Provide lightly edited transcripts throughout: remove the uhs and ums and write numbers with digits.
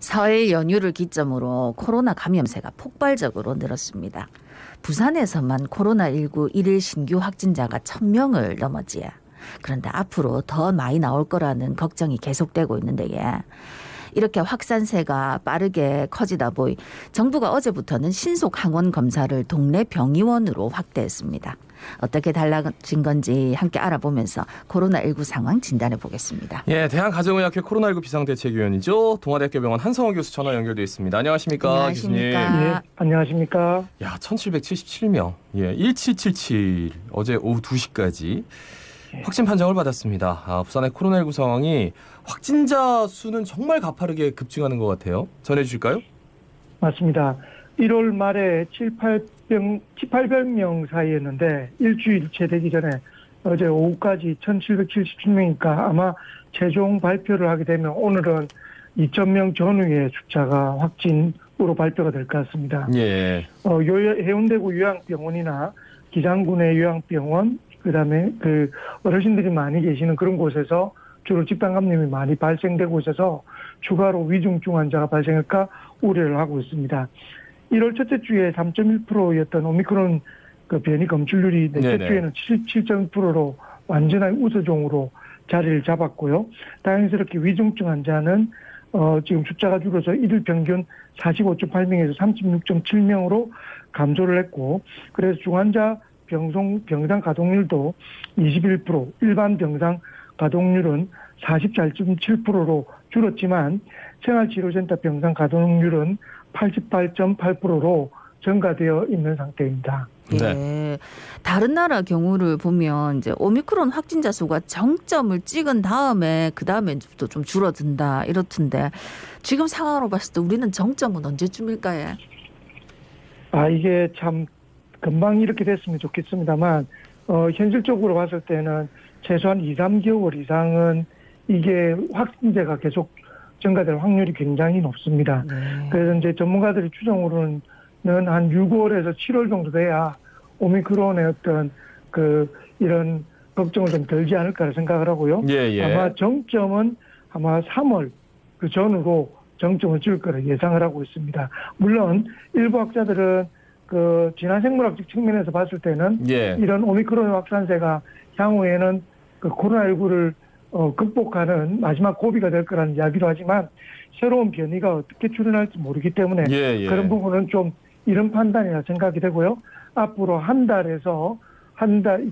설 연휴를 기점으로 코로나 감염세가 폭발적으로 늘었습니다. 부산에서만 코로나19 일일 신규 확진자가 1,000명을 넘었지요. 그런데 앞으로 더 많이 나올 거라는 걱정이 계속되고 있는데 이렇게 확산세가 빠르게 커지다 보니 정부가 어제부터는 신속 항원 검사를 동네 병의원으로 확대했습니다. 어떻게 달라진 건지 함께 알아보면서 코로나19 상황 진단해 보겠습니다. 예, 대한가정의학회 코로나19 비상대책위원이죠. 동아대학교 병원 한성호 교수 전화 연결돼 있습니다. 안녕하십니까, 안녕하십니까. 교수님. 예, 안녕하십니까. 야, 1,777명. 예, 1777 어제 오후 2시까지 확진 판정을 받았습니다. 부산의 코로나19 상황이 확진자 수는 정말 가파르게 급증하는 것 같아요. 전해주실까요? 맞습니다. 1월 말에 800명 사이였는데 일주일 채 되기 전에 어제 오후까지 1,777명이니까 아마 최종 발표를 하게 되면 오늘은 2,000명 전후의 숫자가 확진으로 발표가 될 것 같습니다. 예. 해운대구 요양병원이나 기장군의 요양병원, 그다음에 그 어르신들이 많이 계시는 그런 곳에서 주로 집단 감염이 많이 발생되고 있어서 추가로 위중증 환자가 발생할까 우려를 하고 있습니다. 1월 첫째 주에 3.1%였던 오미크론 그 변이 검출률이 넷째 주에는 7.1%로 완전한 우세종으로 자리를 잡았고요. 다행스럽게 위중증 환자는 지금 숫자가 줄어서 일일 평균 45.8명에서 36.7명으로 감소를 했고, 그래서 중환자 병상 가동률도 21%, 일반 병상 가동률은 44.7%로 줄었지만 생활치료센터 병상 가동률은 88.8%로 증가되어 있는 상태입니다. 예. 다른 나라 경우를 보면 이제 오미크론 확진자 수가 정점을 찍은 다음에 그 다음에 또 좀 줄어든다 이렇던데 지금 상황으로 봤을 때 우리는 정점은 언제쯤일까요? 이게 참 금방 이렇게 됐으면 좋겠습니다만 현실적으로 봤을 때는 최소한 2, 3개월 이상은 이게 확진자가 계속 증가될 확률이 굉장히 높습니다. 그래서 이제 전문가들의 추정으로는 한 6월에서 7월 정도 돼야 오미크론의 어떤 이런 걱정을 좀 덜지 않을까 생각을 하고요. 예. 아마 정점은 아마 3월 그 전후로 정점을 찍을 거라 예상을 하고 있습니다. 물론 일부 학자들은 진화 생물학적 측면에서 봤을 때는 이런 오미크론 확산세가 향후에는 코로나19를 극복하는 마지막 고비가 될 거라는 이야기도 하지만 새로운 변이가 어떻게 출현할지 모르기 때문에 그런 부분은 좀 이런 판단이라 생각이 되고요. 앞으로 한 달에서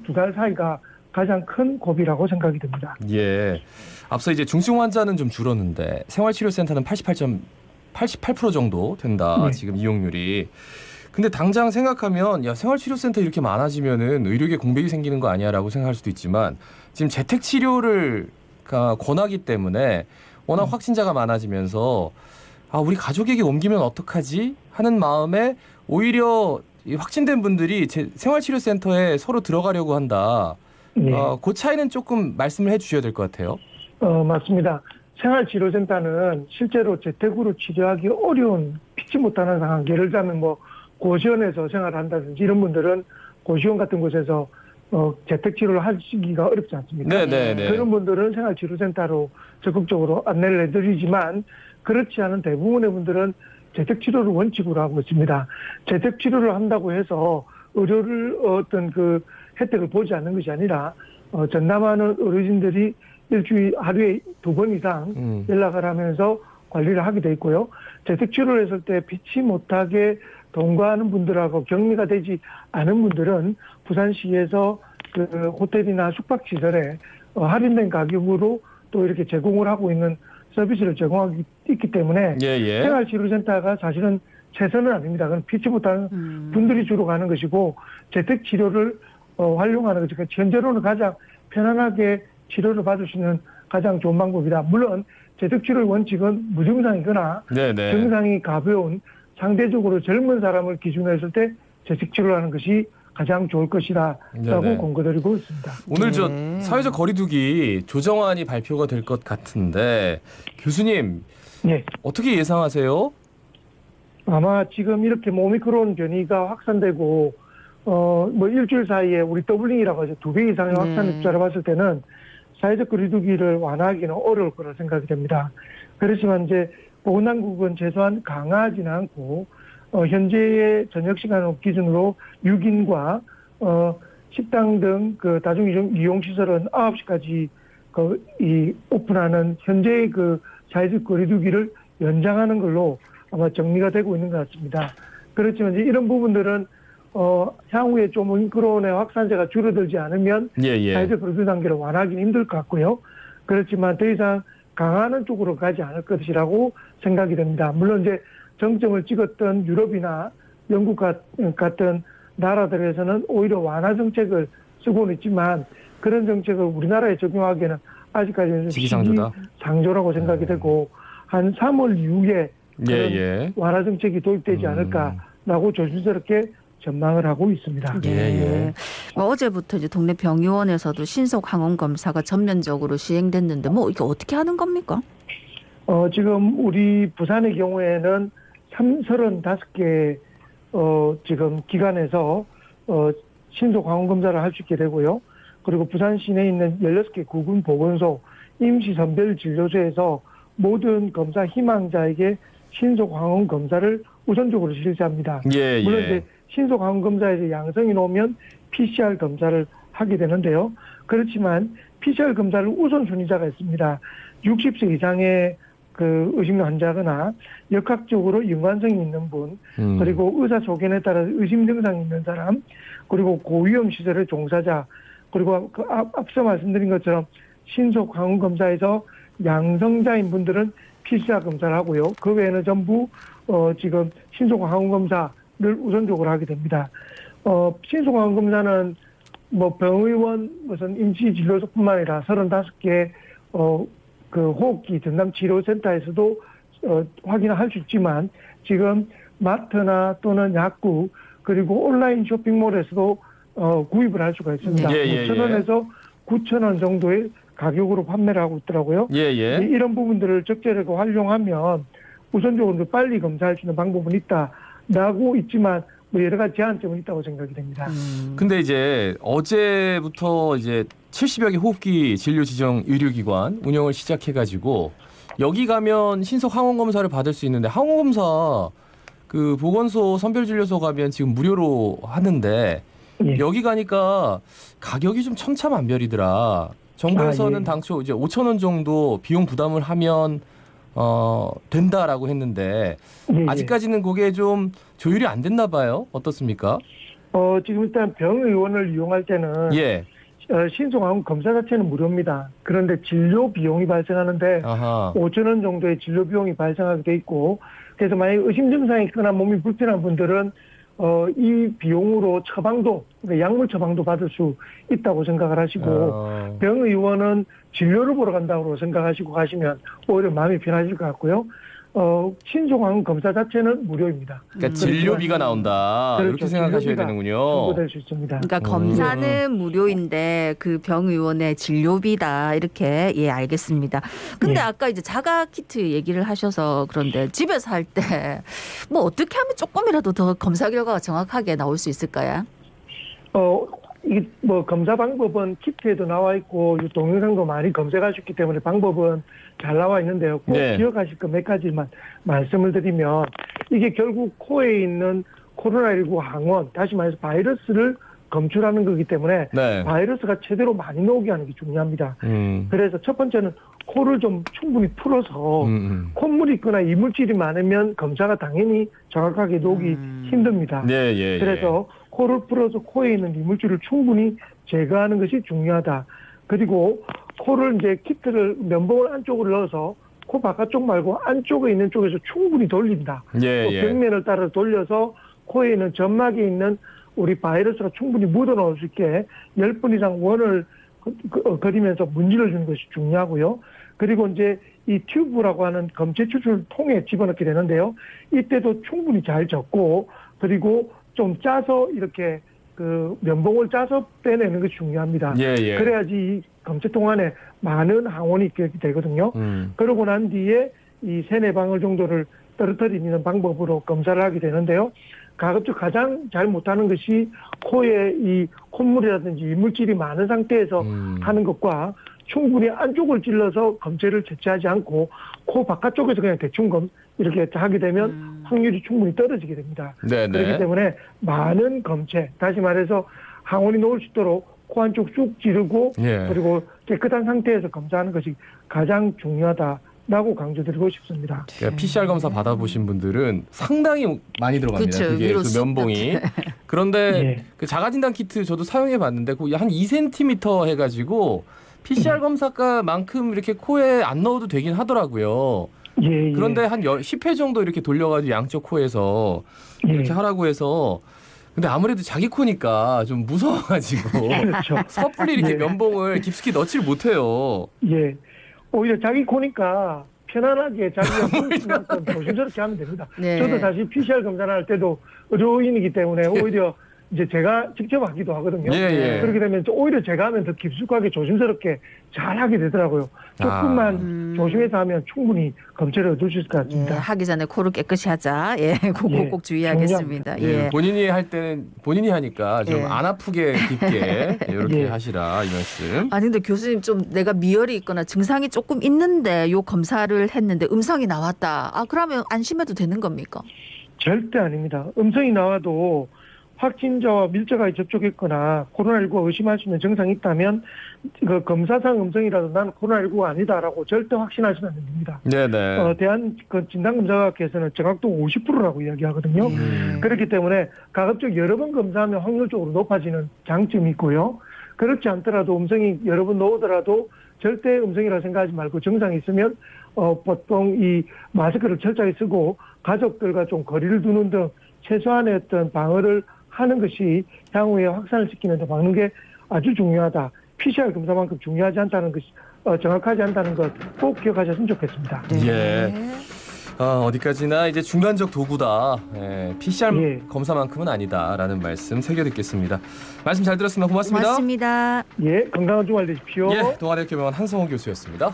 두 달 사이가 가장 큰 고비라고 생각이 됩니다. 예. 앞서 이제 중증 환자는 좀 줄었는데 생활치료센터는 88% 정도 된다. 네. 지금 이용률이. 근데 당장 생각하면 생활치료센터 이렇게 많아지면은 의료계 공백이 생기는 거 아니야라고 생각할 수도 있지만 지금 재택 치료를 권하기 때문에 워낙 확진자가 많아지면서 우리 가족에게 옮기면 어떡하지 하는 마음에 오히려 확진된 분들이 생활치료센터에 서로 들어가려고 한다. 그 차이는 조금 말씀을 해주셔야 될 것 같아요. 맞습니다. 생활치료센터는 실제로 재택으로 치료하기 어려운 피치 못하는 상황, 예를 들면 고시원에서 생활한다든지 이런 분들은 고시원 같은 곳에서 재택치료를 하시기가 어렵지 않습니까? 네네네. 그런 분들은 생활치료센터로 적극적으로 안내를 해드리지만 그렇지 않은 대부분의 분들은 재택치료를 원칙으로 하고 있습니다. 재택치료를 한다고 해서 의료를 어떤 혜택을 보지 않는 것이 아니라 전담하는 어르신들이 일주일 하루에 2번 이상 연락을 하면서 관리를 하게 돼 있고요. 재택치료를 했을 때 피치 못하게 동거하는 분들하고 격리가 되지 않은 분들은 부산시에서 호텔이나 숙박시설에 할인된 가격으로 또 이렇게 제공을 하고 있는 서비스를 제공하고 있기 때문에 생활치료센터가 사실은 최선은 아닙니다. 그건 피치 못하는 분들이 주로 가는 것이고 재택치료를 활용하는 것이 현재로는 가장 편안하게 치료를 받을 수 있는 가장 좋은 방법이다. 물론 재택치료의 원칙은 무증상이거나 증상이 가벼운 상대적으로 젊은 사람을 기준으로 했을 때 재택치료를 하는 것이 가장 좋을 것이다라고 권고드리고 있습니다. 오늘 사회적 거리두기 조정안이 발표가 될 것 같은데 교수님 어떻게 예상하세요? 아마 지금 이렇게 오미크론 변이가 확산되고 일주일 사이에 우리 더블링이라고 하죠. 2배 이상의 확산 숫자를 봤을 때는 사회적 거리두기를 완화하기는 어려울 거라 생각이 됩니다. 그렇지만 이제 보건당국은 최소한 강화하지는 않고 현재의 저녁 시간을 기준으로 6인과 식당 등 그 다중 이용 시설은 9시까지 이 오픈하는 현재의 그 사회적 거리두기를 연장하는 걸로 아마 정리가 되고 있는 것 같습니다. 그렇지만 이제 이런 부분들은 향후에 좀 오미크론의 확산세가 줄어들지 않으면 사회적 거리두기 단계를 완화하기는 힘들 것 같고요. 그렇지만 더 이상 강화하는 쪽으로 가지 않을 것이라고 생각이 됩니다. 물론 이제 정점을 찍었던 유럽이나 영국 같은 나라들에서는 오히려 완화 정책을 쓰고는 있지만 그런 정책을 우리나라에 적용하기에는 아직까지는 시기상조다. 상조라고 생각이 되고 한 3월 이후에 그런 예. 완화 정책이 도입되지 않을까라고 조심스럽게 전망을 하고 있습니다. 예. 어제부터 이제 동네 병의원에서도 신속 항원 검사가 전면적으로 시행됐는데 뭐 이게 어떻게 하는 겁니까? 지금 우리 부산의 경우에는 35개 지금 기관에서 신속 항원 검사를 할 수 있게 되고요. 그리고 부산 시내에 있는 16개 구군 보건소, 임시 선별 진료소에서 모든 검사 희망자에게 신속 항원 검사를 우선적으로 실시합니다. 물론 이제 신속 항원 검사에서 양성이 나오면 PCR 검사를 하게 되는데요. 그렇지만 PCR 검사를 우선순위자가 있습니다. 60세 이상의 그 의심 환자거나 역학적으로 연관성이 있는 분, 그리고 의사 소견에 따라 의심 증상이 있는 사람, 그리고 고위험 시설의 종사자, 그리고 그 앞서 말씀드린 것처럼 신속 항원 검사에서 양성자인 분들은 PCR 검사를 하고요. 그 외에는 전부 지금 신속 항원 검사를 우선적으로 하게 됩니다. 신속 항원 검사는 뭐 병의원 무슨 임시 진료소뿐만 아니라 35개 그 호흡기 전담 치료센터에서도 확인을 할 수 있지만 지금 마트나 또는 약국 그리고 온라인 쇼핑몰에서도 구입을 할 수가 있습니다. 5,000원에서 9,000원 정도의 가격으로 판매를 하고 있더라고요. 이런 부분들을 적절하게 활용하면 우선적으로 빨리 검사할 수 있는 방법은 있다라고 있지만 뭐 여러 가지 제한점은 있다고 생각이 됩니다. 근데 이제 어제부터 이제 70여 개 호흡기 진료 지정 의료기관 운영을 시작해가지고 여기 가면 신속 항원 검사를 받을 수 있는데 항원 검사 그 보건소 선별진료소 가면 지금 무료로 하는데 여기 가니까 가격이 좀 천차만별이더라. 정부에서는 당초 이제 5,000원 정도 비용 부담을 하면 된다라고 했는데 아직까지는 그게 좀 조율이 안 됐나 봐요. 어떻습니까? 지금 일단 병의원을 이용할 때는 신속 항원 검사 자체는 무료입니다. 그런데 진료 비용이 발생하는데 5,000원 정도의 진료 비용이 발생하게 돼 있고 그래서 만약에 의심 증상이 있거나 몸이 불편한 분들은 이 비용으로 처방도, 그러니까 약물 처방도 받을 수 있다고 생각을 하시고, 병의원은 진료를 보러 간다고 생각하시고 가시면 오히려 마음이 편하실 것 같고요. 신속 항원 검사 자체는 무료입니다. 그러니까 진료비가 나온다. 그렇죠. 이렇게 생각하셔야 되는군요. 될 수 있습니다. 그러니까 검사는 무료인데 그 병의원의 진료비다 이렇게 알겠습니다. 근데 아까 이제 자가 키트 얘기를 하셔서 그런데 집에서 할 때 뭐 어떻게 하면 조금이라도 더 검사 결과가 정확하게 나올 수 있을까요? 이게 뭐 검사 방법은 키트에도 나와 있고 동영상도 많이 검색할 수 있기 때문에 방법은 잘 나와 있는데요. 꼭 기억하실 거 몇 가지만 말씀을 드리면 이게 결국 코에 있는 코로나19 항원, 다시 말해서 바이러스를 검출하는 거기 때문에 바이러스가 제대로 많이 나오게 하는 게 중요합니다. 그래서 첫 번째는 코를 좀 충분히 풀어서 콧물이 있거나 이물질이 많으면 검사가 당연히 정확하게 나오기 힘듭니다. 그래서 코를 풀어서 코에 있는 이물질을 충분히 제거하는 것이 중요하다. 그리고 코를 이제 키트를 면봉을 안쪽으로 넣어서 코 바깥쪽 말고 안쪽에 있는 쪽에서 충분히 돌립니다. 벽면을 따라 돌려서 코에 있는 점막에 있는 우리 바이러스가 충분히 묻어나올 수 있게 10분 이상 원을 그리면서 문질러 주는 것이 중요하고요. 그리고 이제 이 튜브라고 하는 검체 추출 통에 집어넣게 되는데요. 이때도 충분히 잘 젓고 그리고 좀 짜서 이렇게 그 면봉을 짜서 빼내는 것이 중요합니다. 그래야지 이 검체통 안에 많은 항원이 있게 되거든요. 그러고 난 뒤에 이 3-4방울 정도를 떨어뜨리는 방법으로 검사를 하게 되는데요. 가급적 가장 잘 못하는 것이 코에 이 콧물이라든지 이물질이 많은 상태에서 하는 것과 충분히 안쪽을 찔러서 검체를 채취하지 않고 코 바깥쪽에서 그냥 대충 이렇게 하게 되면 확률이 충분히 떨어지게 됩니다. 네네. 그렇기 때문에 많은 검체, 다시 말해서 항원이 놓을 수 있도록 코 안쪽 쭉 찌르고 예. 그리고 깨끗한 상태에서 검사하는 것이 가장 중요하다라고 강조드리고 싶습니다. 그러니까 PCR 검사 받아보신 분들은 상당히 많이 들어갑니다. 그쵸, 그게 위로 그 쑥 면봉이. 그런데 예. 그 자가진단 키트 저도 사용해 봤는데 거의 한 2cm 해가지고 PCR 검사가만큼 이렇게 코에 안 넣어도 되긴 하더라고요. 예, 예. 그런데 한 10회 정도 이렇게 돌려가지고 양쪽 코에서 이렇게 예. 하라고 해서 근데 아무래도 자기 코니까 좀 무서워가지고 그렇죠. 섣불리 이렇게 예. 면봉을 깊숙이 넣지를 못해요. 예. 오히려 자기 코니까 편안하게 자기가 보일 만큼 조심스럽게 하면 됩니다. 네. 저도 사실 PCR 검사를 할 때도 의료인이기 때문에 오히려 이제 제가 직접 하기도 하거든요. 예, 예. 그렇게 되면 오히려 제가 하면 더 깊숙하게 조심스럽게 잘 하게 되더라고요. 조금만 조심해서 하면 충분히 검체를 얻을 수 있을 것 예, 같습니다. 하기 전에 코를 깨끗이 하자. 예, 꼭 주의하겠습니다. 예, 예. 본인이 할 때는 본인이 하니까 좀 예. 안 아프게 깊게 이렇게 예. 하시라 이 말씀. 아니 근데 교수님 좀 내가 미열이 있거나 증상이 조금 있는데 요 검사를 했는데 음성이 나왔다. 아 그러면 안심해도 되는 겁니까? 절대 아닙니다. 음성이 나와도 확진자와 밀접하게 접촉했거나 코로나19가 의심할 수 있는 증상이 있다면 그 검사상 음성이라도 나는 코로나19가 아니다라고 절대 확신하시면 안 됩니다. 네네. 대한 그 진단검사학회에서는 정확도 50%라고 이야기하거든요. 그렇기 때문에 가급적 여러 번 검사하면 확률적으로 높아지는 장점이 있고요. 그렇지 않더라도 음성이 여러 번 나오더라도 절대 음성이라고 생각하지 말고 증상이 있으면 보통 이 마스크를 철저히 쓰고 가족들과 좀 거리를 두는 등 최소한의 어떤 방어를 하는 것이 향후에 확산을 시키는 데 막는 게 아주 중요하다. PCR 검사만큼 중요하지 않다는 것이 정확하지 않다는 것 꼭 기억하셨으면 좋겠습니다. 예. 어디까지나 이제 중간적 도구다. 예, PCR 예. 검사만큼은 아니다라는 말씀 새겨 듣겠습니다. 말씀 잘 들었습니다. 고맙습니다. 고맙습니다. 예, 건강한 주말 되십시오. 예, 동아대학교병원 한성호 교수였습니다.